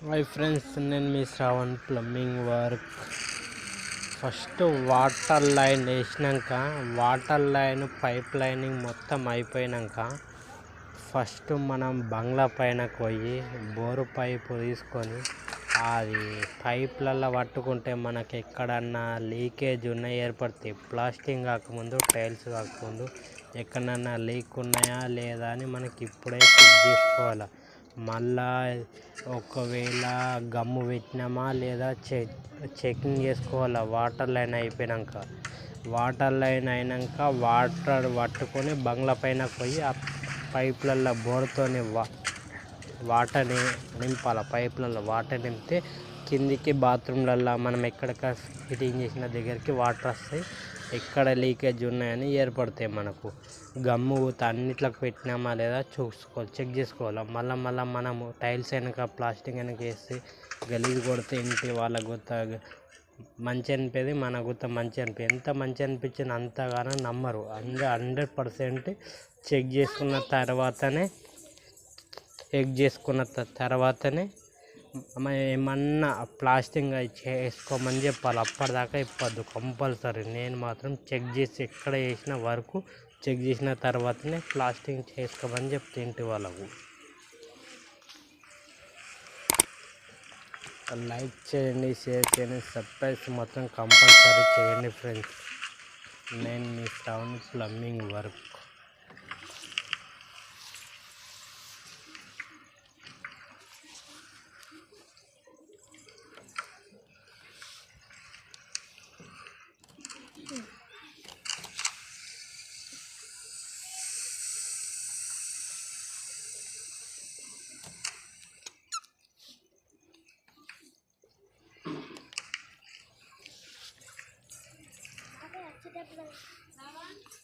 Hi friends, నేను మీ Shravan. Plumbing work first water line వేసినాక, వాటర్ లైన్ పైప్ లైనింగ్ మొత్తం అయిపోయినాక ఫస్ట్ మనం బంగ్లా పైనకు పోయి బోరు పైపు తీసుకొని అది పైప్లలో పట్టుకుంటే మనకి ఎక్కడన్నా లీకేజ్ ఉన్నాయి ఏర్పడతాయి. ప్లాస్టింగ్ కాకముందు, టైల్స్ కాకముందు ఎక్కడన్నా లీక్ ఉన్నాయా లేదా అని మనకి ఇప్పుడే చెక్ చేసుకోవాలి. మళ్ళా ఒకవేళ గమ్ము పెట్టినామా లేదా చెకింగ్ చేసుకోవాలి. వాటర్ లైన్ అయిపోయాక, వాటర్ లైన్ అయినాక వాటర్ పట్టుకొని బంగ్లా పైన పోయి ఆ పైప్లలో బోర్తోని వాటర్ని నింపాలి. పైప్లలో వాటర్ నింపితే కిందికి బాత్రూమ్లల్లో మనం ఎక్కడిక ఫిట్టింగ్ చేసిన దగ్గరికి వాటర్ వస్తాయి. ఎక్కడ లీకేజ్ ఉన్నాయని ఏర్పడతాయి. మనకు గమ్ము అన్నిట్లకు పెట్టినామా లేదా చూసుకోవాలి, చెక్ చేసుకోవాలి. మళ్ళీ మనము టైల్స్ వెనక, ప్లాస్టిక్ వెనక వేసి గలీజ్ కొడితే ఇంటి వాళ్ళ గుత్త మంచి అనిపేది, మన గుత్త మంచి అనిపేది. ఎంత మంచి అనిపించింది అంతగానో నమ్మరు. 100% చెక్ చేసుకున్న తర్వాతనే ఏమన్నా ప్లాస్టింగ్ చేసుకోమని చెప్పాలి. అప్పటిదాకా ఇప్పొద్దు కంపల్సరీ. నేను మాత్రం చెక్ చేసి ఎక్కడ చేసిన వరకు చెక్ చేసిన తర్వాతనే ప్లాస్టింగ్ చేసుకోమని చెప్తే ఇంటి వాళ్ళకు. లైక్ చేయండి, షేర్ చేయండి, సబ్స్క్రైబ్ మాత్రం కంపల్సరీ చేయండి ఫ్రెండ్స్. నేను మీ శ్రావణ్ ప్లంబింగ్ వర్క్. Okay,